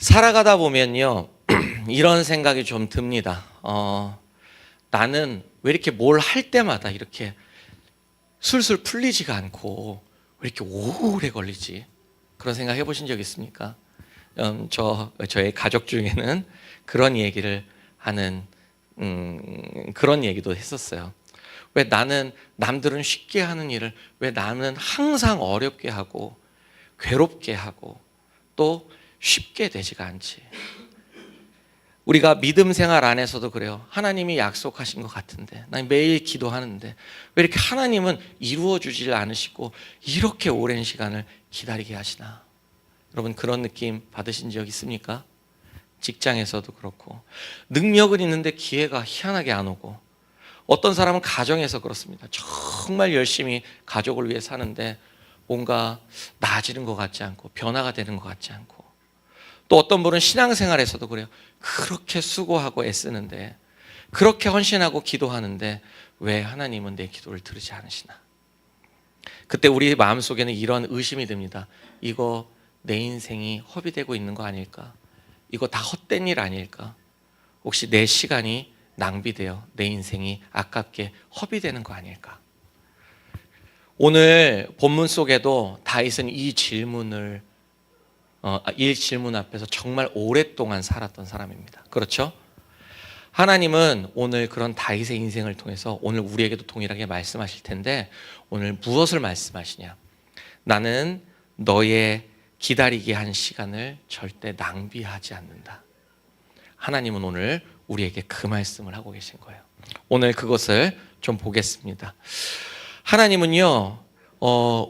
살아가다 보면요, 이런 생각이 좀 듭니다. 나는 왜 이렇게 뭘 할 때마다 이렇게 술술 풀리지가 않고 왜 이렇게 오래 걸리지? 그런 생각 해보신 적 있습니까? 저의 가족 중에는 그런 얘기를 하는 그런 얘기도 했었어요. 왜 나는 남들은 쉽게 하는 일을 왜 나는 항상 어렵게 하고 괴롭게 하고 또 쉽게 되지가 않지. 우리가 믿음 생활 안에서도 그래요. 하나님이 약속하신 것 같은데 난 매일 기도하는데 왜 이렇게 하나님은 이루어 주질 않으시고 이렇게 오랜 시간을 기다리게 하시나? 여러분 그런 느낌 받으신 적 있습니까? 직장에서도 그렇고 능력은 있는데 기회가 희한하게 안 오고 어떤 사람은 가정에서 그렇습니다. 정말 열심히 가족을 위해 사는데 뭔가 나아지는 것 같지 않고 변화가 되는 것 같지 않고 또 어떤 분은 신앙생활에서도 그래요. 그렇게 수고하고 애쓰는데 그렇게 헌신하고 기도하는데 왜 하나님은 내 기도를 들으지 않으시나? 그때 우리 마음속에는 이런 의심이 듭니다. 이거 내 인생이 허비되고 있는 거 아닐까? 이거 다 헛된 일 아닐까? 혹시 내 시간이 낭비되어 내 인생이 아깝게 허비되는 거 아닐까? 오늘 본문 속에도 다윗은 이 질문 앞에서 정말 오랫동안 살았던 사람입니다. 그렇죠? 하나님은 오늘 그런 다윗의 인생을 통해서 오늘 우리에게도 동일하게 말씀하실 텐데 오늘 무엇을 말씀하시냐? 나는 너의 기다리게 한 시간을 절대 낭비하지 않는다. 하나님은 오늘 우리에게 그 말씀을 하고 계신 거예요. 오늘 그것을 좀 보겠습니다. 하나님은요,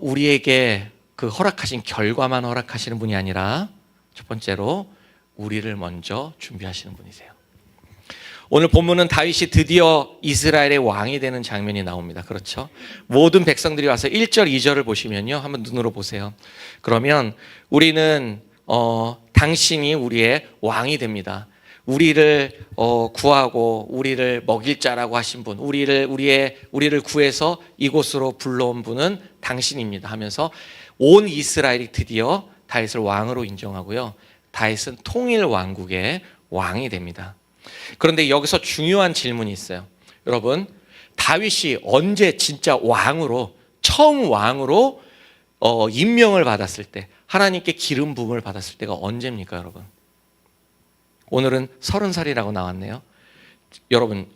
우리에게 그 허락하신 결과만 허락하시는 분이 아니라 첫 번째로 우리를 먼저 준비하시는 분이세요. 오늘 본문은 다윗이 드디어 이스라엘의 왕이 되는 장면이 나옵니다. 그렇죠? 모든 백성들이 와서 1절, 2절을 보시면요. 한번 눈으로 보세요. 그러면 우리는 당신이 우리의 왕이 됩니다. 우리를 구하고 우리를 먹일 자라고 하신 분, 우리를 구해서 이곳으로 불러온 분은 당신입니다 하면서 온 이스라엘이 드디어 다윗을 왕으로 인정하고요. 다윗은 통일 왕국의 왕이 됩니다. 그런데 여기서 중요한 질문이 있어요. 여러분, 다윗이 언제 진짜 처음 왕으로 임명을 받았을 때, 하나님께 기름 부음을 받았을 때가 언제입니까, 여러분? 오늘은 30살이라고 나왔네요. 여러분,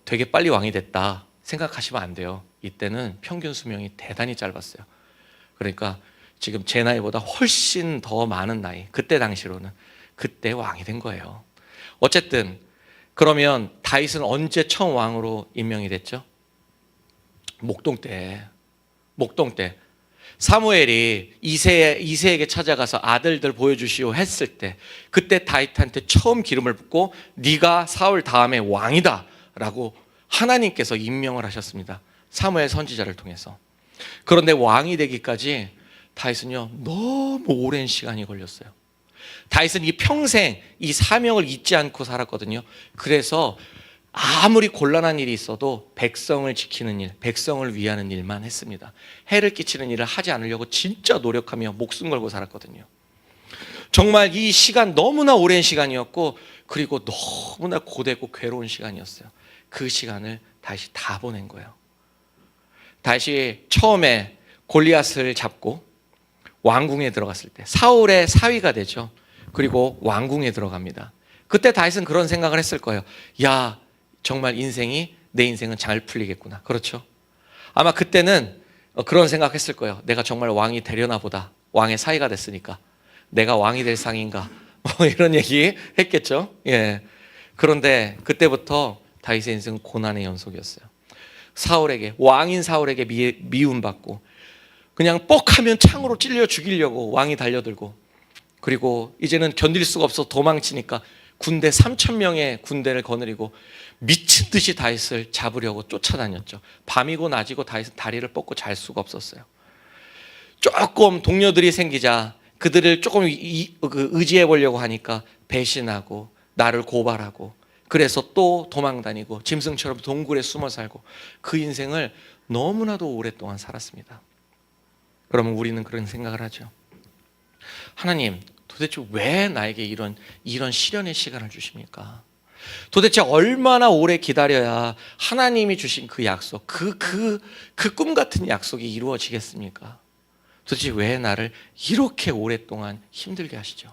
되게 빨리 왕이 됐다 생각하시면 안 돼요. 이때는 평균 수명이 대단히 짧았어요. 그러니까 지금 제 나이보다 훨씬 더 많은 나이, 그때 당시로는 그때 왕이 된 거예요. 어쨌든 그러면 다윗은 언제 처음 왕으로 임명이 됐죠? 목동 때. 사무엘이 이새에게 찾아가서 아들들 보여주시오 했을 때 그때 다윗한테 처음 기름을 붓고 네가 사울 다음에 왕이다 라고 하나님께서 임명을 하셨습니다. 사무엘 선지자를 통해서. 그런데 왕이 되기까지 다윗은요 너무 오랜 시간이 걸렸어요. 다윗은 이 평생 이 사명을 잊지 않고 살았거든요. 그래서 아무리 곤란한 일이 있어도 백성을 지키는 일, 백성을 위하는 일만 했습니다. 해를 끼치는 일을 하지 않으려고 진짜 노력하며 목숨 걸고 살았거든요. 정말 이 시간 너무나 오랜 시간이었고 그리고 너무나 고되고 괴로운 시간이었어요. 그 시간을 다시 다 보낸 거예요. 다시 처음에 골리앗을 잡고 왕궁에 들어갔을 때 사울의 사위가 되죠. 그리고 왕궁에 들어갑니다. 그때 다윗은 그런 생각을 했을 거예요. 야, 정말 내 인생은 잘 풀리겠구나. 그렇죠? 아마 그때는 그런 생각했을 거예요. 내가 정말 왕이 되려나 보다. 왕의 사위가 됐으니까 내가 왕이 될 상인가? 이런 얘기 했겠죠. 예. 그런데 그때부터 다윗의 인생은 고난의 연속이었어요. 왕인 사울에게 미움받고 그냥 뻑하면 창으로 찔려 죽이려고 왕이 달려들고 그리고 이제는 견딜 수가 없어 도망치니까 군대 3,000명의 군대를 거느리고 미친 듯이 다윗을 잡으려고 쫓아다녔죠. 밤이고 낮이고 다윗은 다리를 뻗고 잘 수가 없었어요. 조금 동료들이 생기자 그들을 조금 의지해 보려고 하니까 배신하고 나를 고발하고 그래서 또 도망다니고 짐승처럼 동굴에 숨어 살고 그 인생을 너무나도 오랫동안 살았습니다. 그러면 우리는 그런 생각을 하죠. 하나님, 도대체 왜 나에게 이런 시련의 시간을 주십니까? 도대체 얼마나 오래 기다려야 하나님이 주신 그 약속, 그 꿈 같은 약속이 이루어지겠습니까? 도대체 왜 나를 이렇게 오랫동안 힘들게 하시죠?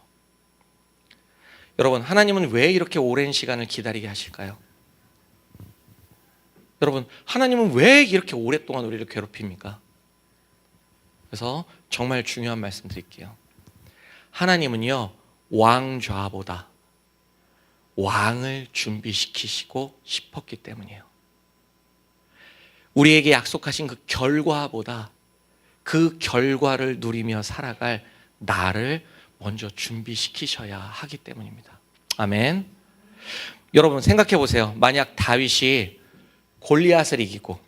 여러분, 하나님은 왜 이렇게 오랜 시간을 기다리게 하실까요? 여러분, 하나님은 왜 이렇게 오랫동안 우리를 괴롭힙니까? 그래서 정말 중요한 말씀 드릴게요. 하나님은요, 왕좌보다 왕을 준비시키시고 싶었기 때문이에요. 우리에게 약속하신 그 결과보다 그 결과를 누리며 살아갈 나를 먼저 준비시키셔야 하기 때문입니다. 아멘. 여러분 생각해 보세요. 만약 다윗이 골리앗을 이기고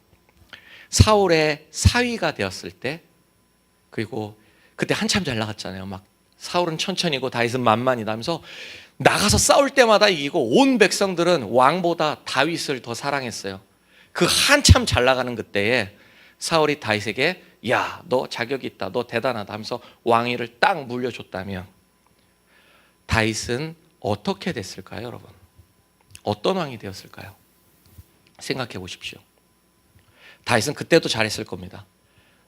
사울의 사위가 되었을 때, 그리고 그때 한참 잘 나갔잖아요. 막 사울은 천천히고 다윗은 만만이다 하면서 나가서 싸울 때마다 이기고 온 백성들은 왕보다 다윗을 더 사랑했어요. 그 한참 잘 나가는 그때에 사울이 다윗에게 야, 너 자격이 있다, 너 대단하다 하면서 왕위를 딱 물려줬다면 다윗은 어떻게 됐을까요, 여러분? 어떤 왕이 되었을까요? 생각해 보십시오. 다윗은 그때도 잘했을 겁니다.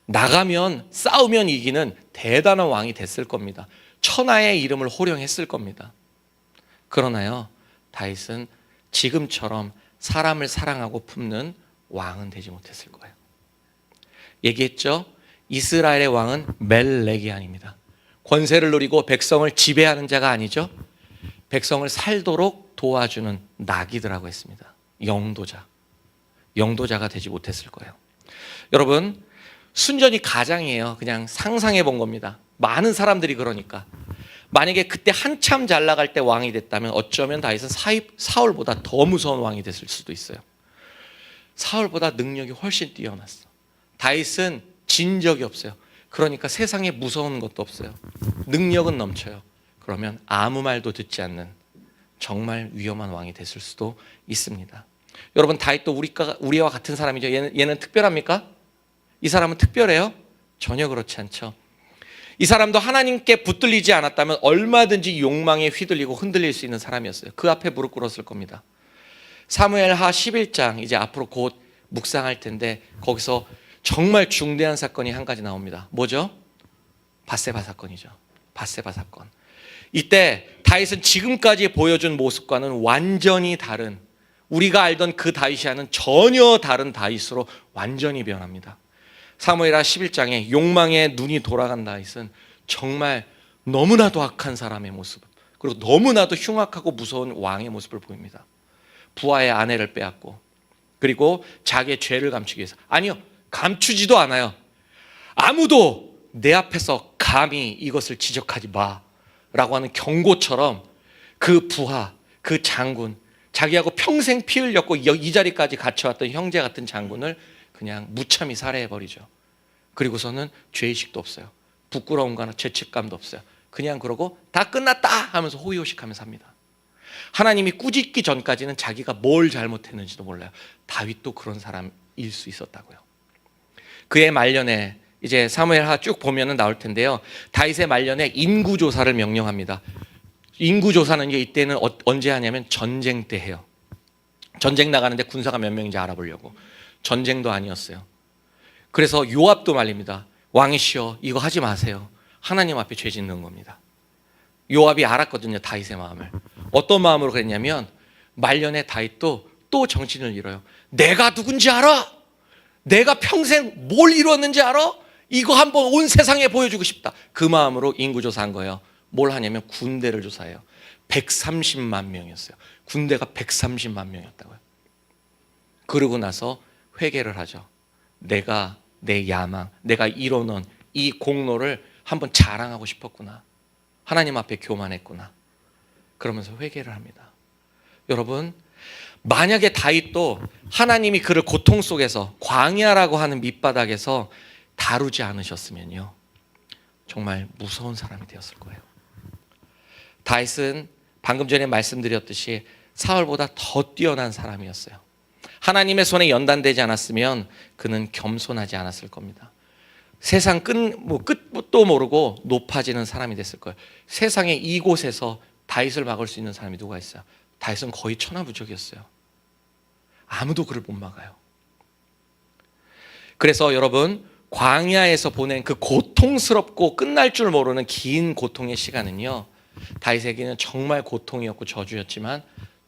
나가면 싸우면 이기는 대단한 왕이 됐을 겁니다. 천하의 이름을 호령했을 겁니다. 그러나요, 다윗은 지금처럼 사람을 사랑하고 품는 왕은 되지 못했을 거예요. 얘기했죠? 이스라엘의 왕은 멜레기안입니다. 권세를 누리고 백성을 지배하는 자가 아니죠. 백성을 살도록 도와주는 나귀들하고 했습니다. 영도자가 되지 못했을 거예요. 여러분, 순전히 가장이에요. 그냥 상상해 본 겁니다. 많은 사람들이 그러니까. 만약에 그때 한참 잘 나갈 때 왕이 됐다면 어쩌면 다윗은 사울보다 더 무서운 왕이 됐을 수도 있어요. 사울보다 능력이 훨씬 뛰어났어. 다윗은 진 적이 없어요. 그러니까 세상에 무서운 것도 없어요. 능력은 넘쳐요. 그러면 아무 말도 듣지 않는 정말 위험한 왕이 됐을 수도 있습니다. 여러분, 다윗도 우리와 같은 사람이죠. 얘는 특별합니까? 이 사람은 특별해요? 전혀 그렇지 않죠. 이 사람도 하나님께 붙들리지 않았다면 얼마든지 욕망에 휘둘리고 흔들릴 수 있는 사람이었어요. 그 앞에 무릎 꿇었을 겁니다. 사무엘하 11장 이제 앞으로 곧 묵상할 텐데 거기서 정말 중대한 사건이 한 가지 나옵니다. 뭐죠? 밧세바 사건이죠. 밧세바 사건. 이때 다윗은 지금까지 보여준 모습과는 완전히 다른, 우리가 알던 그 다윗이와는 전혀 다른 다윗으로 완전히 변합니다. 사무엘하 11장에 욕망에 눈이 돌아간 다윗은 정말 너무나도 악한 사람의 모습, 그리고 너무나도 흉악하고 무서운 왕의 모습을 보입니다. 부하의 아내를 빼앗고, 그리고 자기의 죄를 감추기 위해서, 아니요, 감추지도 않아요. 아무도 내 앞에서 감히 이것을 지적하지 마라고 하는 경고처럼 그 부하, 그 장군, 자기하고 평생 피 흘렸고 이 자리까지 갇혀왔던 형제 같은 장군을 그냥 무참히 살해해버리죠. 그리고서는 죄의식도 없어요. 부끄러움과 죄책감도 없어요. 그냥 그러고 다 끝났다 하면서 호의호식하면서 삽니다. 하나님이 꾸짖기 전까지는 자기가 뭘 잘못했는지도 몰라요. 다윗도 그런 사람일 수 있었다고요. 그의 말년에 이제 사무엘하 쭉 보면은 나올 텐데요. 다윗의 말년에 인구조사를 명령합니다. 인구조사는 이때는 언제 하냐면 전쟁 때 해요. 전쟁 나가는데 군사가 몇 명인지 알아보려고. 전쟁도 아니었어요. 그래서 요압도 말립니다. 왕이시여, 이거 하지 마세요. 하나님 앞에 죄 짓는 겁니다. 요압이 알았거든요, 다윗의 마음을. 어떤 마음으로 그랬냐면 말년에 다윗도 또 정신을 잃어요. 내가 누군지 알아? 내가 평생 뭘 이루었는지 알아? 이거 한번 온 세상에 보여주고 싶다. 그 마음으로 인구조사한 거예요. 뭘 하냐면 군대를 조사해요. 130만 명이었어요. 군대가 130만 명이었다고요. 그러고 나서 회개를 하죠. 내가 내 야망, 내가 이뤄놓은 이 공로를 한번 자랑하고 싶었구나. 하나님 앞에 교만했구나. 그러면서 회개를 합니다. 여러분, 만약에 다윗도 하나님이 그를 고통 속에서, 광야라고 하는 밑바닥에서 다루지 않으셨으면요, 정말 무서운 사람이 되었을 거예요. 다윗은 방금 전에 말씀드렸듯이 사울보다 더 뛰어난 사람이었어요. 하나님의 손에 연단되지 않았으면 그는 겸손하지 않았을 겁니다. 세상 끝 뭣도 모르고 높아지는 사람이 됐을 거예요. 세상에 이곳에서 다윗을 막을 수 있는 사람이 누가 있어요? 다윗은 거의 천하무적이었어요. 아무도 그를 못 막아요. 그래서 여러분, 광야에서 보낸 그 고통스럽고 끝날 줄 모르는 긴 고통의 시간은요, 다윗에게는 정말 고통이었고 저주였지만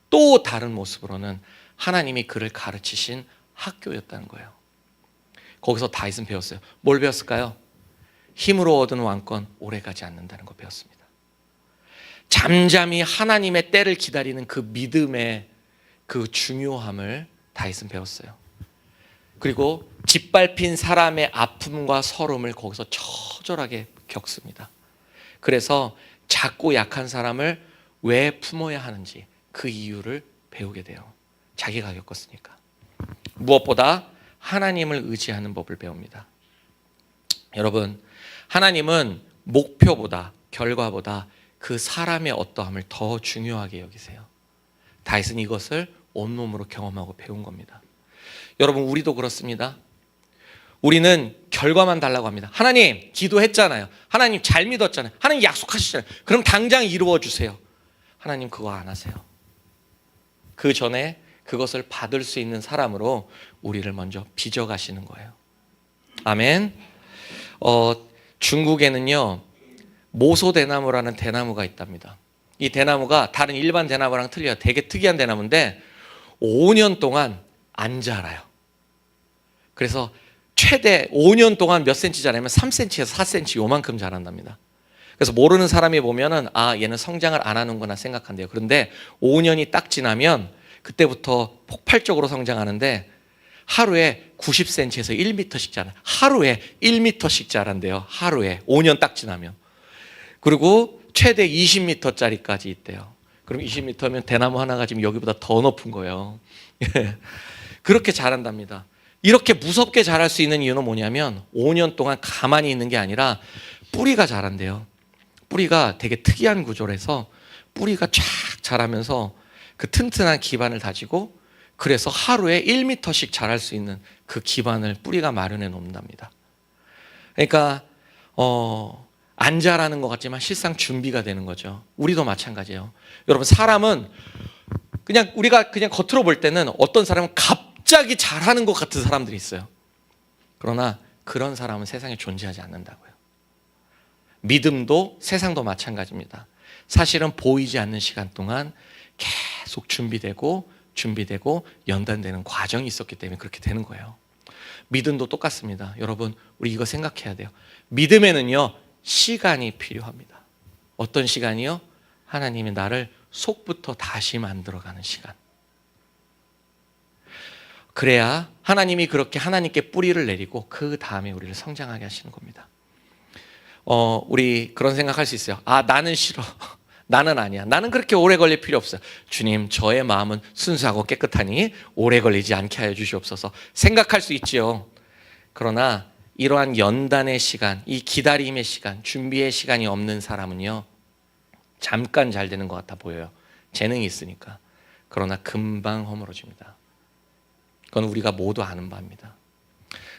또 다른 모습으로는 하나님이 그를 가르치신 학교였다는 거예요. 거기서 다윗은 배웠어요. 뭘 배웠을까요? 힘으로 얻은 왕권 오래가지 않는다는 거 배웠습니다. 잠잠히 하나님의 때를 기다리는 그 믿음의 그 중요함을 다윗은 배웠어요. 그리고 짓밟힌 사람의 아픔과 서름을 거기서 처절하게 겪습니다. 그래서 작고 약한 사람을 왜 품어야 하는지 그 이유를 배우게 돼요. 자기가 겪었으니까. 무엇보다 하나님을 의지하는 법을 배웁니다. 여러분, 하나님은 목표보다 결과보다 그 사람의 어떠함을 더 중요하게 여기세요. 다윗은 이것을 온몸으로 경험하고 배운 겁니다. 여러분, 우리도 그렇습니다. 우리는 결과만 달라고 합니다. 하나님 기도했잖아요. 하나님 잘 믿었잖아요. 하나님 약속하셨잖아요. 그럼 당장 이루어 주세요. 하나님 그거 안 하세요. 그 전에 그것을 받을 수 있는 사람으로 우리를 먼저 빚어가시는 거예요. 아멘. 중국에는요, 모소대나무라는 대나무가 있답니다. 이 대나무가 다른 일반 대나무랑 틀려요. 되게 특이한 대나무인데 5년 동안 안 자라요. 그래서 최대 5년 동안 몇 센치 자라면 3cm에서 4cm 요만큼 자란답니다. 그래서 모르는 사람이 보면은 얘는 성장을 안 하는구나 생각한대요. 그런데 5년이 딱 지나면 그때부터 폭발적으로 성장하는데 하루에 90cm에서 1m씩 자라요. 하루에 1m씩 자란대요. 하루에 5년 딱 지나면. 그리고 최대 20m짜리까지 있대요. 그럼 20m면 대나무 하나가 지금 여기보다 더 높은 거예요. 그렇게 자란답니다. 이렇게 무섭게 자랄 수 있는 이유는 뭐냐면 5년 동안 가만히 있는 게 아니라 뿌리가 자란대요. 뿌리가 되게 특이한 구조라서 뿌리가 쫙 자라면서 그 튼튼한 기반을 다지고 그래서 하루에 1m씩 자랄 수 있는 그 기반을 뿌리가 마련해 놓는답니다. 그러니까 안 자라는 것 같지만 실상 준비가 되는 거죠. 우리도 마찬가지예요. 여러분, 사람은 그냥 우리가 그냥 겉으로 볼 때는 어떤 사람은 갑자기 잘하는 것 같은 사람들이 있어요. 그러나 그런 사람은 세상에 존재하지 않는다고요. 믿음도 세상도 마찬가지입니다. 사실은 보이지 않는 시간 동안 계속 준비되고 연단되는 과정이 있었기 때문에 그렇게 되는 거예요. 믿음도 똑같습니다. 여러분, 우리 이거 생각해야 돼요. 믿음에는요, 시간이 필요합니다. 어떤 시간이요? 하나님이 나를 속부터 다시 만들어가는 시간. 그래야 하나님이 그렇게 하나님께 뿌리를 내리고 그 다음에 우리를 성장하게 하시는 겁니다. 우리 그런 생각할 수 있어요. 나는 싫어. 나는 아니야. 나는 그렇게 오래 걸릴 필요 없어요. 주님, 저의 마음은 순수하고 깨끗하니 오래 걸리지 않게 하여 주시옵소서. 생각할 수 있지요. 그러나 이러한 연단의 시간, 이 기다림의 시간, 준비의 시간이 없는 사람은요, 잠깐 잘 되는 것 같아 보여요. 재능이 있으니까. 그러나 금방 허물어집니다. 그건 우리가 모두 아는 바입니다.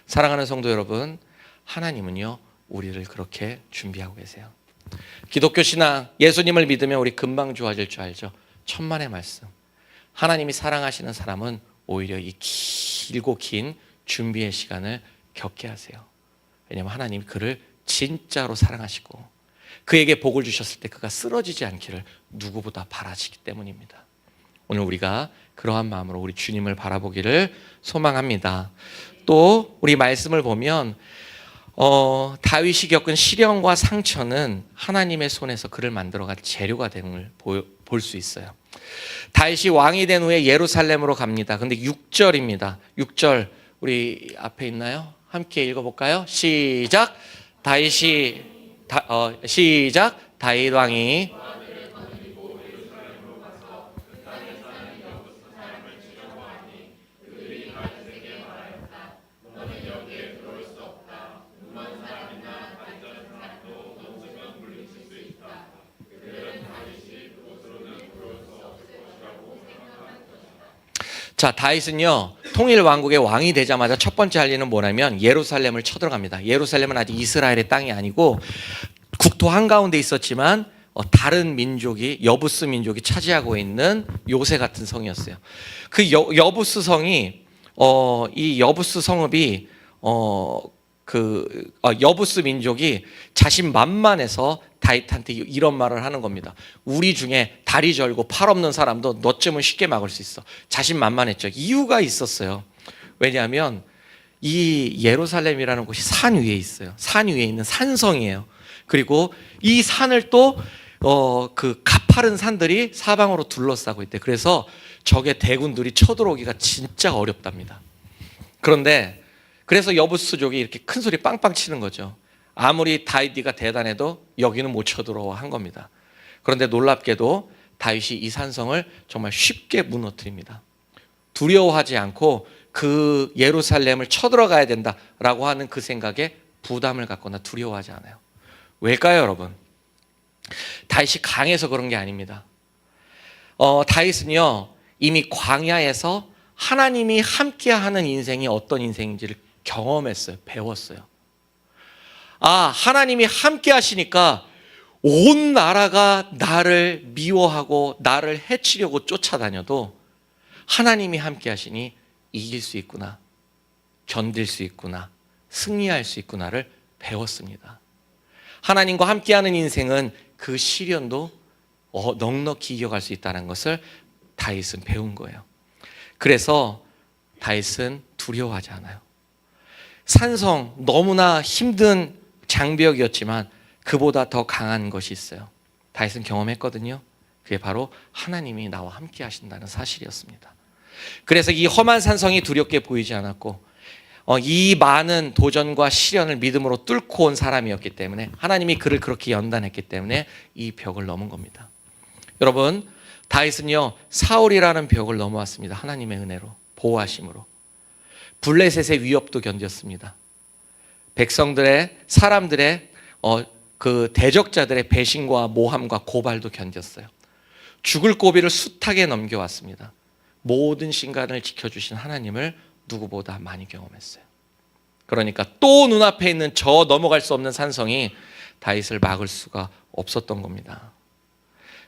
사랑하는 성도 여러분, 하나님은요, 우리를 그렇게 준비하고 계세요. 기독교 신앙, 예수님을 믿으면 우리 금방 좋아질 줄 알죠. 천만의 말씀. 하나님이 사랑하시는 사람은 오히려 이 길고 긴 준비의 시간을 겪게 하세요. 왜냐하면 하나님이 그를 진짜로 사랑하시고 그에게 복을 주셨을 때 그가 쓰러지지 않기를 누구보다 바라시기 때문입니다. 오늘 우리가 그러한 마음으로 우리 주님을 바라보기를 소망합니다. 또 우리 말씀을 보면 다윗이 겪은 시련과 상처는 하나님의 손에서 그를 만들어갈 재료가 되는 걸 볼 수 있어요. 다윗이 왕이 된 후에 예루살렘으로 갑니다. 근데 6절입니다. 6절 우리 앞에 있나요? 함께 읽어볼까요? 시작. 시작. 다윗 왕이 다윗은요, 통일 왕국의 왕이 되자마자 첫 번째 할 일은 뭐냐면 예루살렘을 쳐들어갑니다. 예루살렘은 아직 이스라엘의 땅이 아니고 국토 한가운데 있었지만 다른 민족이, 여부스 민족이 차지하고 있는 요새 같은 성이었어요. 그 여부스 성이 이 여부스 성읍이 여부스 민족이 자신만만해서 다윗한테 이런 말을 하는 겁니다. 우리 중에 다리 절고 팔 없는 사람도 너쯤은 쉽게 막을 수 있어. 자신만만했죠. 이유가 있었어요. 왜냐하면 이 예루살렘이라는 곳이 산 위에 있어요. 산 위에 있는 산성이에요. 그리고 이 산을 또 그 가파른 산들이 사방으로 둘러싸고 있대. 그래서 적의 대군들이 쳐들어오기가 진짜 어렵답니다. 그런데 그래서 여부스족이 이렇게 큰 소리 빵빵 치는 거죠. 아무리 다윗이가 대단해도 여기는 못 쳐들어와 한 겁니다. 그런데 놀랍게도 다윗이 이 산성을 정말 쉽게 무너뜨립니다. 두려워하지 않고 그 예루살렘을 쳐들어가야 된다라고 하는 그 생각에 부담을 갖거나 두려워하지 않아요. 왜일까요, 여러분? 다윗이 강해서 그런 게 아닙니다. 다윗은요, 이미 광야에서 하나님이 함께하는 인생이 어떤 인생인지를 경험했어요. 배웠어요. 하나님이 함께 하시니까 온 나라가 나를 미워하고 나를 해치려고 쫓아다녀도 하나님이 함께 하시니 이길 수 있구나, 견딜 수 있구나, 승리할 수 있구나를 배웠습니다. 하나님과 함께하는 인생은 그 시련도 넉넉히 이겨갈 수 있다는 것을 다윗은 배운 거예요. 그래서 다윗은 두려워하지 않아요. 산성, 너무나 힘든 장벽이었지만 그보다 더 강한 것이 있어요. 다윗은 경험했거든요. 그게 바로 하나님이 나와 함께 하신다는 사실이었습니다. 그래서 이 험한 산성이 두렵게 보이지 않았고 이 많은 도전과 시련을 믿음으로 뚫고 온 사람이었기 때문에 하나님이 그를 그렇게 연단했기 때문에 이 벽을 넘은 겁니다. 여러분, 다윗은요, 사울이라는 벽을 넘어왔습니다. 하나님의 은혜로, 보호하심으로. 블레셋의 위협도 견뎠습니다. 백성들의, 사람들의 그 대적자들의 배신과 모함과 고발도 견뎠어요. 죽을 고비를 숱하게 넘겨왔습니다. 모든 신간을 지켜주신 하나님을 누구보다 많이 경험했어요. 그러니까 또 눈앞에 있는 저 넘어갈 수 없는 산성이 다윗을 막을 수가 없었던 겁니다.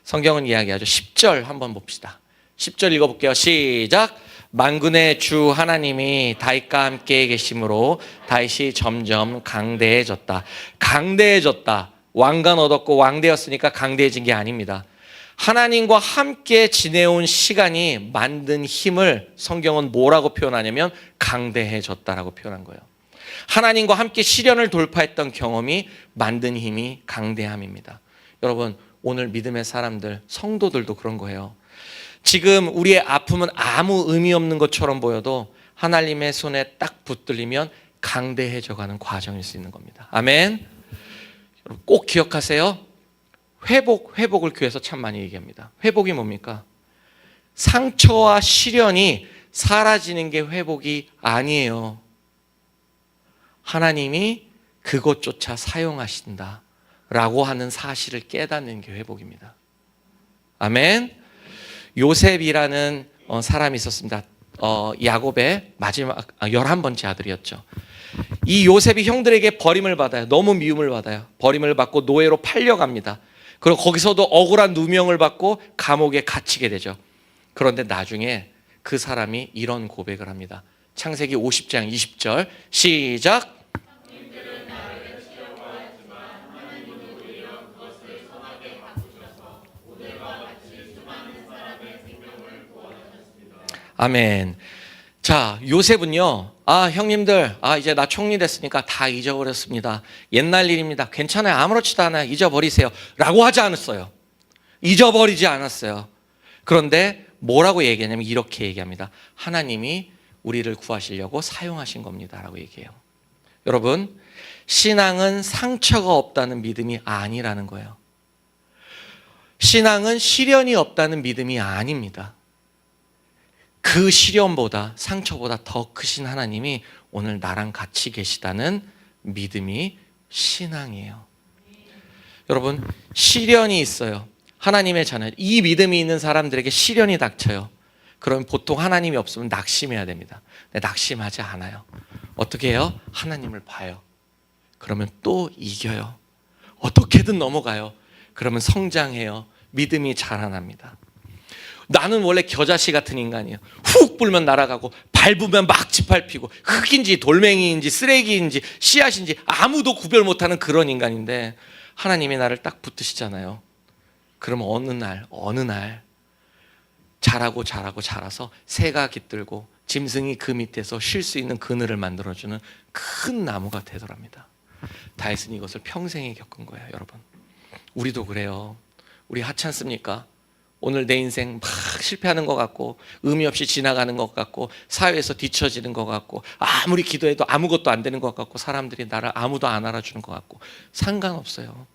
성경은 이야기하죠. 10절 한번 봅시다. 10절 읽어볼게요. 시작. 만군의 주 하나님이 다윗과 함께 계심으로 다윗이 점점 강대해졌다. 강대해졌다. 왕관 얻었고 왕되었으니까 강대해진 게 아닙니다. 하나님과 함께 지내온 시간이 만든 힘을 성경은 뭐라고 표현하냐면 강대해졌다라고 표현한 거예요. 하나님과 함께 시련을 돌파했던 경험이 만든 힘이 강대함입니다. 여러분, 오늘 믿음의 사람들, 성도들도 그런 거예요. 지금 우리의 아픔은 아무 의미 없는 것처럼 보여도 하나님의 손에 딱 붙들리면 강대해져가는 과정일 수 있는 겁니다. 아멘. 여러분, 꼭 기억하세요. 회복을 교회에서 참 많이 얘기합니다. 회복이 뭡니까? 상처와 시련이 사라지는 게 회복이 아니에요. 하나님이 그것조차 사용하신다라고 하는 사실을 깨닫는 게 회복입니다. 아멘. 요셉이라는 사람이 있었습니다. 야곱의 마지막 11번째 아들이었죠. 이 요셉이 형들에게 버림을 받아요. 너무 미움을 받아요. 버림을 받고 노예로 팔려갑니다. 그리고 거기서도 억울한 누명을 받고 감옥에 갇히게 되죠. 그런데 나중에 그 사람이 이런 고백을 합니다. 창세기 50장 20절 시작. 아멘. 자, 요셉은요, 형님들, 이제 나 총리 됐으니까 다 잊어버렸습니다. 옛날 일입니다. 괜찮아요. 아무렇지도 않아요. 잊어버리세요. 라고 하지 않았어요. 잊어버리지 않았어요. 그런데 뭐라고 얘기하냐면 이렇게 얘기합니다. 하나님이 우리를 구하시려고 사용하신 겁니다. 라고 얘기해요. 여러분, 신앙은 상처가 없다는 믿음이 아니라는 거예요. 신앙은 시련이 없다는 믿음이 아닙니다. 그 시련보다 상처보다 더 크신 하나님이 오늘 나랑 같이 계시다는 믿음이 신앙이에요. 여러분, 시련이 있어요. 하나님의 자녀, 이 믿음이 있는 사람들에게 시련이 닥쳐요. 그러면 보통 하나님이 없으면 낙심해야 됩니다. 근데 낙심하지 않아요. 어떻게 해요? 하나님을 봐요. 그러면 또 이겨요. 어떻게든 넘어가요. 그러면 성장해요. 믿음이 자라납니다. 나는 원래 겨자씨 같은 인간이에요. 훅 불면 날아가고 밟으면 막 짓밟히고 흙인지 돌멩이인지 쓰레기인지 씨앗인지 아무도 구별 못하는 그런 인간인데 하나님이 나를 딱 붙드시잖아요. 그러면 어느 날 자라서 새가 깃들고 짐승이 그 밑에서 쉴 수 있는 그늘을 만들어주는 큰 나무가 되더랍니다. 다윗은 이것을 평생에 겪은 거예요. 여러분, 우리도 그래요. 우리 하찮 습니까? 오늘 내 인생 막 실패하는 것 같고 의미 없이 지나가는 것 같고 사회에서 뒤처지는 것 같고 아무리 기도해도 아무것도 안 되는 것 같고 사람들이 나를 아무도 안 알아주는 것 같고 상관없어요.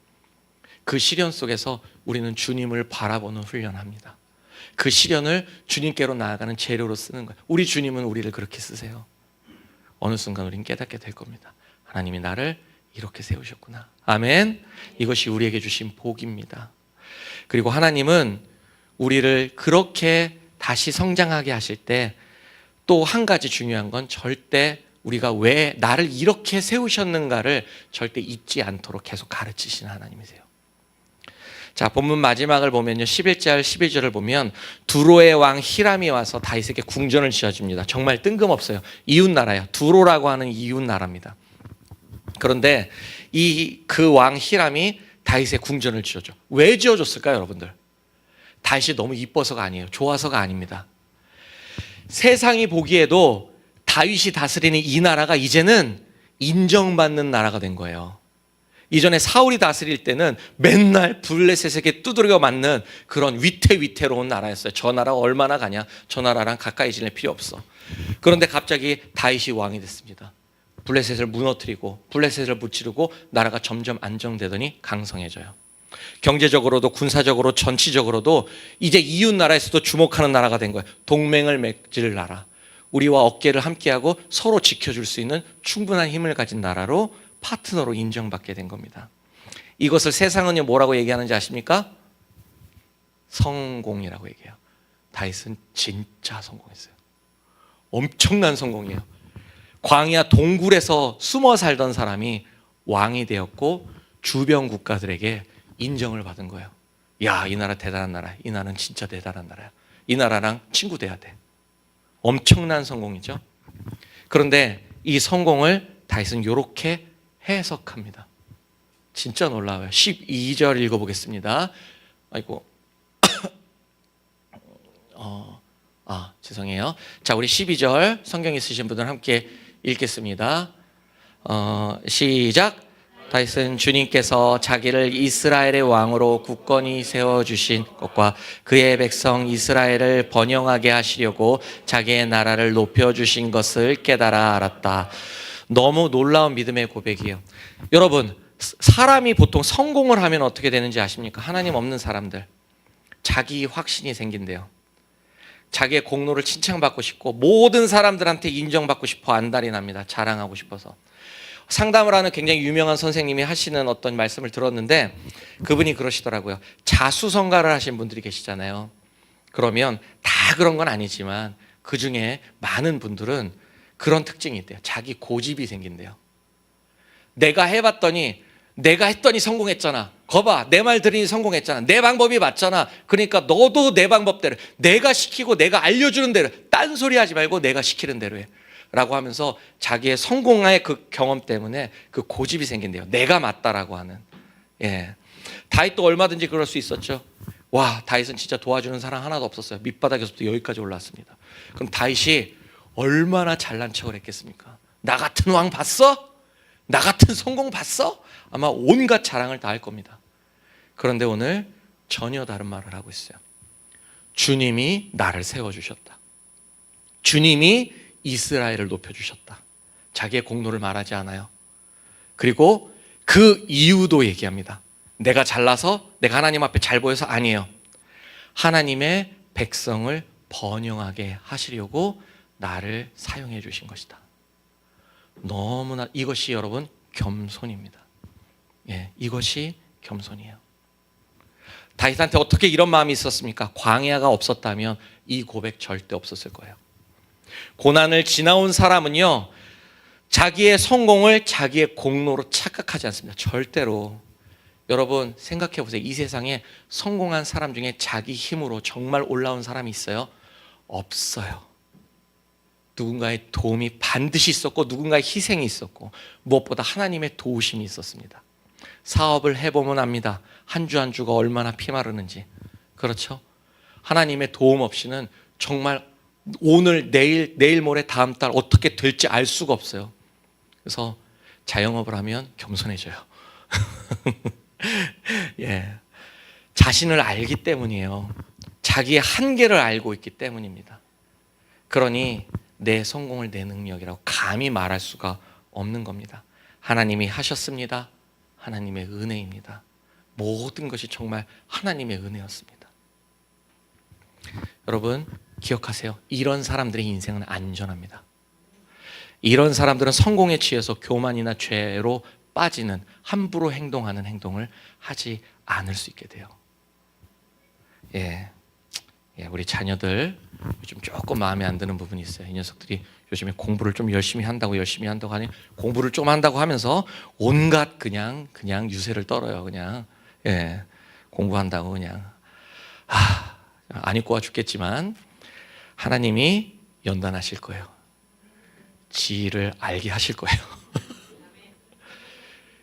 그 시련 속에서 우리는 주님을 바라보는 훈련합니다. 그 시련을 주님께로 나아가는 재료로 쓰는 거예요. 우리 주님은 우리를 그렇게 쓰세요. 어느 순간 우리는 깨닫게 될 겁니다. 하나님이 나를 이렇게 세우셨구나. 아멘. 이것이 우리에게 주신 복입니다. 그리고 하나님은 우리를 그렇게 다시 성장하게 하실 때 또 한 가지 중요한 건 절대 우리가 왜 나를 이렇게 세우셨는가를 절대 잊지 않도록 계속 가르치시는 하나님이세요. 자, 본문 마지막을 보면요, 11절 12절을 보면 두로의 왕 히람이 와서 다윗에게 궁전을 지어줍니다. 정말 뜬금없어요. 이웃 나라예요. 두로라고 하는 이웃 나라입니다. 그런데 그 왕 히람이 다윗의 궁전을 지어줘. 왜 지어줬을까요, 여러분들? 다윗이 너무 이뻐서가 아니에요. 좋아서가 아닙니다. 세상이 보기에도 다윗이 다스리는 이 나라가 이제는 인정받는 나라가 된 거예요. 이전에 사울이 다스릴 때는 맨날 블레셋에게 두드려 맞는 그런 위태로운 나라였어요. 저 나라 얼마나 가냐? 저 나라랑 가까이 지낼 필요 없어. 그런데 갑자기 다윗이 왕이 됐습니다. 블레셋을 무너뜨리고 블레셋을 무찌르고 나라가 점점 안정되더니 강성해져요. 경제적으로도 군사적으로 정치적으로도 이제 이웃 나라에서도 주목하는 나라가 된 거예요. 동맹을 맺을 나라, 우리와 어깨를 함께하고 서로 지켜줄 수 있는 충분한 힘을 가진 나라로 파트너로 인정받게 된 겁니다. 이것을 세상은 뭐라고 얘기하는지 아십니까? 성공이라고 얘기해요. 다윗은 진짜 성공했어요. 엄청난 성공이에요. 광야 동굴에서 숨어 살던 사람이 왕이 되었고 주변 국가들에게 인정을 받은 거예요. 야, 이 나라 대단한 나라야. 이 나라는 진짜 대단한 나라야. 이 나라랑 친구 돼야 돼. 엄청난 성공이죠. 그런데 이 성공을 다윗은 이렇게 해석합니다. 진짜 놀라워요. 12절 읽어보겠습니다. 아이고, 죄송해요. 자, 우리 12절 성경 있으신 분들 함께 읽겠습니다. 시작. 다윗은 주님께서 자기를 이스라엘의 왕으로 굳건히 세워주신 것과 그의 백성 이스라엘을 번영하게 하시려고 자기의 나라를 높여주신 것을 깨달아 알았다. 너무 놀라운 믿음의 고백이에요. 여러분, 사람이 보통 성공을 하면 어떻게 되는지 아십니까? 하나님 없는 사람들, 자기 확신이 생긴대요. 자기의 공로를 칭찬받고 싶고 모든 사람들한테 인정받고 싶어 안달이 납니다. 자랑하고 싶어서. 상담을 하는 굉장히 유명한 선생님이 하시는 어떤 말씀을 들었는데 그분이 그러시더라고요. 자수성가를 하신 분들이 계시잖아요. 그러면 다 그런 건 아니지만 그중에 많은 분들은 그런 특징이 있대요. 자기 고집이 생긴대요. 내가 했더니 성공했잖아. 거봐, 내 말 들으니 성공했잖아. 내 방법이 맞잖아. 그러니까 너도 내 방법대로, 내가 시키고 내가 알려주는 대로, 딴소리 하지 말고 내가 시키는 대로 해 라고 하면서 자기의 성공의 그 경험 때문에 그 고집이 생긴대요. 내가 맞다라고 하는. 예. 다윗도 얼마든지 그럴 수 있었죠. 와, 다윗은 진짜 도와주는 사람 하나도 없었어요. 밑바닥에서부터 여기까지 올라왔습니다. 그럼 다윗이 얼마나 잘난 척을 했겠습니까? 나 같은 왕 봤어? 나 같은 성공 봤어? 아마 온갖 자랑을 다 할 겁니다. 그런데 오늘 전혀 다른 말을 하고 있어요. 주님이 나를 세워주셨다. 주님이 이스라엘을 높여주셨다. 자기의 공로를 말하지 않아요. 그리고 그 이유도 얘기합니다. 내가 잘나서, 내가 하나님 앞에 잘 보여서 아니에요. 하나님의 백성을 번영하게 하시려고 나를 사용해 주신 것이다. 너무나 이것이 여러분 겸손입니다. 예, 이것이 겸손이에요. 다윗한테 어떻게 이런 마음이 있었습니까? 광야가 없었다면 이 고백 절대 없었을 거예요. 고난을 지나온 사람은요, 자기의 성공을 자기의 공로로 착각하지 않습니다. 절대로. 여러분 생각해 보세요. 이 세상에 성공한 사람 중에 자기 힘으로 정말 올라온 사람이 있어요? 없어요. 누군가의 도움이 반드시 있었고, 누군가의 희생이 있었고, 무엇보다 하나님의 도우심이 있었습니다. 사업을 해보면 압니다. 한 주 한 주가 얼마나 피마르는지. 그렇죠? 하나님의 도움 없이는 정말 오늘, 내일 모레, 다음 달 어떻게 될지 알 수가 없어요. 그래서 자영업을 하면 겸손해져요. 예, 자신을 알기 때문이에요. 자기의 한계를 알고 있기 때문입니다. 그러니 내 성공을 내 능력이라고 감히 말할 수가 없는 겁니다. 하나님이 하셨습니다. 하나님의 은혜입니다. 모든 것이 정말 하나님의 은혜였습니다. 여러분 기억하세요. 이런 사람들의 인생은 안전합니다. 이런 사람들은 성공에 취해서 교만이나 죄로 빠지는, 함부로 행동하는 행동을 하지 않을 수 있게 돼요. 우리 자녀들 요즘 조금 마음에 안 드는 부분이 있어요. 이 녀석들이 요즘에 공부를 좀 열심히 한다고 하니, 공부를 좀 한다고 하면서 온갖 그냥 유세를 떨어요. 그냥 공부한다고 그냥 안 입고 와 죽겠지만 하나님이 연단하실 거예요. 지혜를 알게 하실 거예요.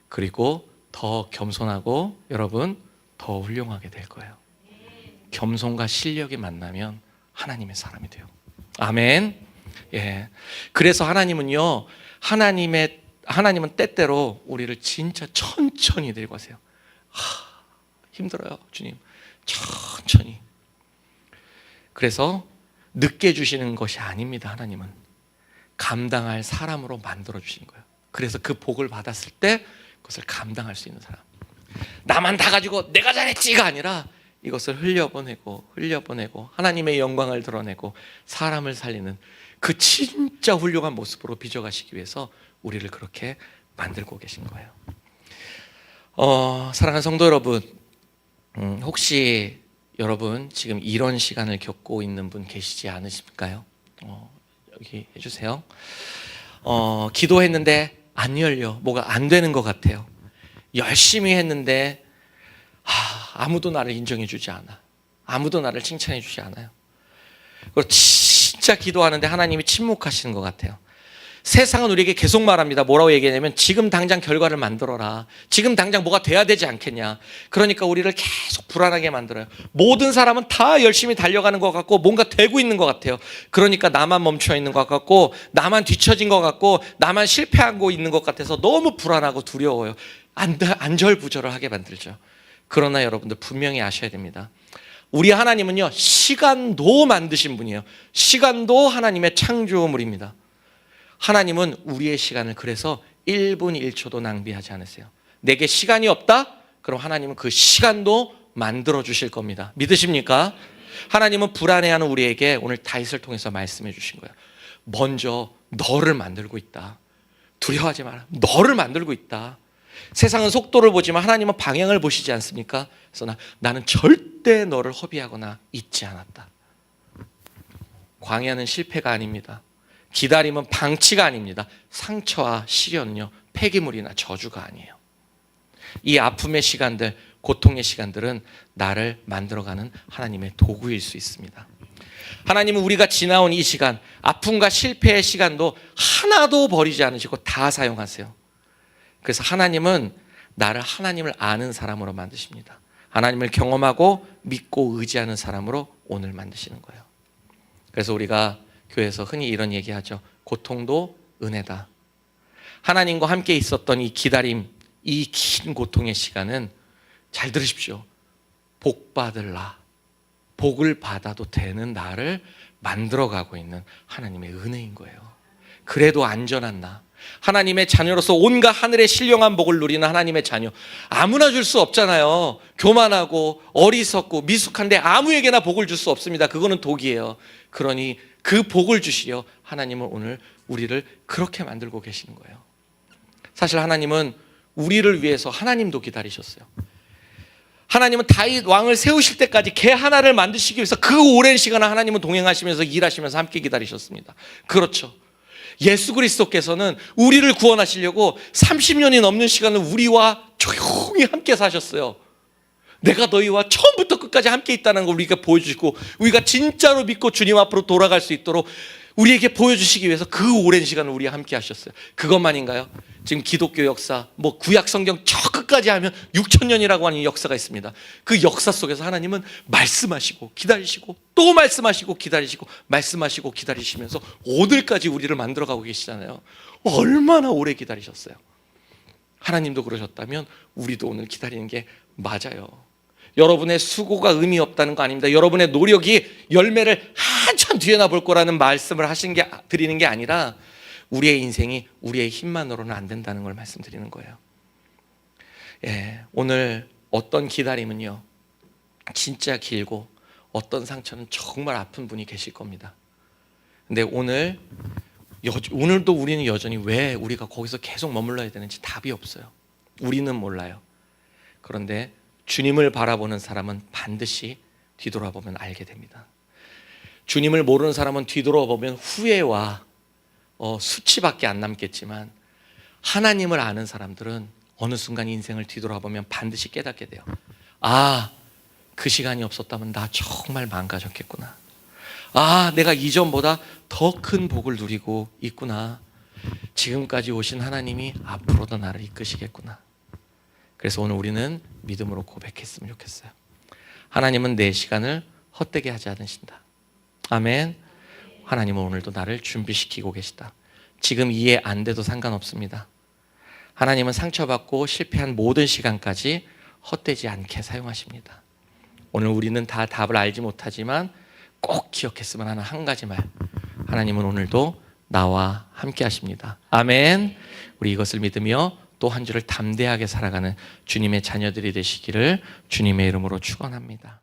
그리고 더 겸손하고 여러분 더 훌륭하게 될 거예요. 겸손과 실력이 만나면 하나님의 사람이 돼요. 아멘. 그래서 하나님은요, 하나님은 때때로 우리를 진짜 천천히 데리고 가세요. 힘들어요, 주님. 천천히. 그래서 늦게 주시는 것이 아닙니다. 하나님은 감당할 사람으로 만들어 주시는 거예요. 그래서 그 복을 받았을 때 그것을 감당할 수 있는 사람. 나만 다 가지고 내가 잘했지가 아니라 이것을 흘려보내고 하나님의 영광을 드러내고 사람을 살리는 그 진짜 훌륭한 모습으로 빚어가시기 위해서 우리를 그렇게 만들고 계신 거예요. 사랑하는 성도 여러분, 혹시 여러분 지금 이런 시간을 겪고 있는 분 계시지 않으실까요? 여기 해주세요. 기도했는데 안 열려. 뭐가 안 되는 것 같아요. 열심히 했는데 아무도 나를 인정해 주지 않아. 아무도 나를 칭찬해 주지 않아요. 그리고 진짜 기도하는데 하나님이 침묵하시는 것 같아요. 세상은 우리에게 계속 말합니다. 뭐라고 얘기하냐면 지금 당장 결과를 만들어라. 지금 당장 뭐가 돼야 되지 않겠냐. 그러니까 우리를 계속 불안하게 만들어요. 모든 사람은 다 열심히 달려가는 것 같고 뭔가 되고 있는 것 같아요. 그러니까 나만 멈춰 있는 것 같고 나만 뒤처진 것 같고 나만 실패하고 있는 것 같아서 너무 불안하고 두려워요. 안절부절을 하게 만들죠. 그러나 여러분들 분명히 아셔야 됩니다. 우리 하나님은요, 시간도 만드신 분이에요. 시간도 하나님의 창조물입니다. 하나님은 우리의 시간을 그래서 1분 1초도 낭비하지 않으세요. 내게 시간이 없다? 그럼 하나님은 그 시간도 만들어 주실 겁니다. 믿으십니까? 하나님은 불안해하는 우리에게 오늘 다윗을 통해서 말씀해 주신 거예요. 먼저 너를 만들고 있다. 두려워하지 마라. 너를 만들고 있다. 세상은 속도를 보지만 하나님은 방향을 보시지 않습니까? 그래서 나는 절대 너를 허비하거나 잊지 않았다. 광야는 실패가 아닙니다. 기다림은 방치가 아닙니다. 상처와 시련은요, 폐기물이나 저주가 아니에요. 이 아픔의 시간들, 고통의 시간들은 나를 만들어가는 하나님의 도구일 수 있습니다. 하나님은 우리가 지나온 이 시간, 아픔과 실패의 시간도 하나도 버리지 않으시고 다 사용하세요. 그래서 하나님은 나를 하나님을 아는 사람으로 만드십니다. 하나님을 경험하고 믿고 의지하는 사람으로 오늘 만드시는 거예요. 그래서 우리가 교회에서 흔히 이런 얘기하죠. 고통도 은혜다. 하나님과 함께 있었던 이 기다림, 이 긴 고통의 시간은 잘 들으십시오. 복 받을라. 복을 받아도 되는 나를 만들어가고 있는 하나님의 은혜인 거예요. 그래도 안전한 나. 하나님의 자녀로서 온갖 하늘의 신령한 복을 누리는 하나님의 자녀. 아무나 줄 수 없잖아요. 교만하고 어리석고 미숙한데 아무에게나 복을 줄 수 없습니다. 그거는 독이에요. 그러니 그 복을 주시려 하나님은 오늘 우리를 그렇게 만들고 계시는 거예요. 사실 하나님은 우리를 위해서 하나님도 기다리셨어요. 하나님은 다윗 왕을 세우실 때까지 개 하나를 만드시기 위해서 그 오랜 시간을 하나님은 동행하시면서 일하시면서 함께 기다리셨습니다. 그렇죠. 예수 그리스도께서는 우리를 구원하시려고 30년이 넘는 시간을 우리와 조용히 함께 사셨어요. 내가 너희와 처음부터 끝까지 함께 있다는 걸 우리가 보여주시고, 우리가 진짜로 믿고 주님 앞으로 돌아갈 수 있도록 우리에게 보여주시기 위해서 그 오랜 시간을 우리와 함께 하셨어요. 그것만인가요? 지금 기독교 역사, 구약 성경 저 끝까지 하면 6,000년이라고 하는 역사가 있습니다. 그 역사 속에서 하나님은 말씀하시고 기다리시고 또 말씀하시고 기다리시고 말씀하시고 기다리시면서 오늘까지 우리를 만들어가고 계시잖아요. 얼마나 오래 기다리셨어요. 하나님도 그러셨다면 우리도 오늘 기다리는 게 맞아요. 여러분의 수고가 의미 없다는 거 아닙니다. 여러분의 노력이 열매를 한참 뒤에나 볼 거라는 말씀을 드리는 게 아니라, 우리의 인생이 우리의 힘만으로는 안 된다는 걸 말씀드리는 거예요. 오늘 어떤 기다림은요, 진짜 길고 어떤 상처는 정말 아픈 분이 계실 겁니다. 근데 오늘도 우리는 여전히 왜 우리가 거기서 계속 머물러야 되는지 답이 없어요. 우리는 몰라요. 그런데 주님을 바라보는 사람은 반드시 뒤돌아보면 알게 됩니다. 주님을 모르는 사람은 뒤돌아보면 후회와 수치밖에 안 남겠지만, 하나님을 아는 사람들은 어느 순간 인생을 뒤돌아보면 반드시 깨닫게 돼요. 아, 그 시간이 없었다면 나 정말 망가졌겠구나. 아, 내가 이전보다 더 큰 복을 누리고 있구나. 지금까지 오신 하나님이 앞으로도 나를 이끄시겠구나. 그래서 오늘 우리는 믿음으로 고백했으면 좋겠어요. 하나님은 내 시간을 헛되게 하지 않으신다. 아멘. 하나님은 오늘도 나를 준비시키고 계시다. 지금 이해 안 돼도 상관없습니다. 하나님은 상처받고 실패한 모든 시간까지 헛되지 않게 사용하십니다. 오늘 우리는 다 답을 알지 못하지만 꼭 기억했으면 하는 한 가지 말, 하나님은 오늘도 나와 함께 하십니다. 아멘. 우리 이것을 믿으며 또 한 주를 담대하게 살아가는 주님의 자녀들이 되시기를 주님의 이름으로 축원합니다.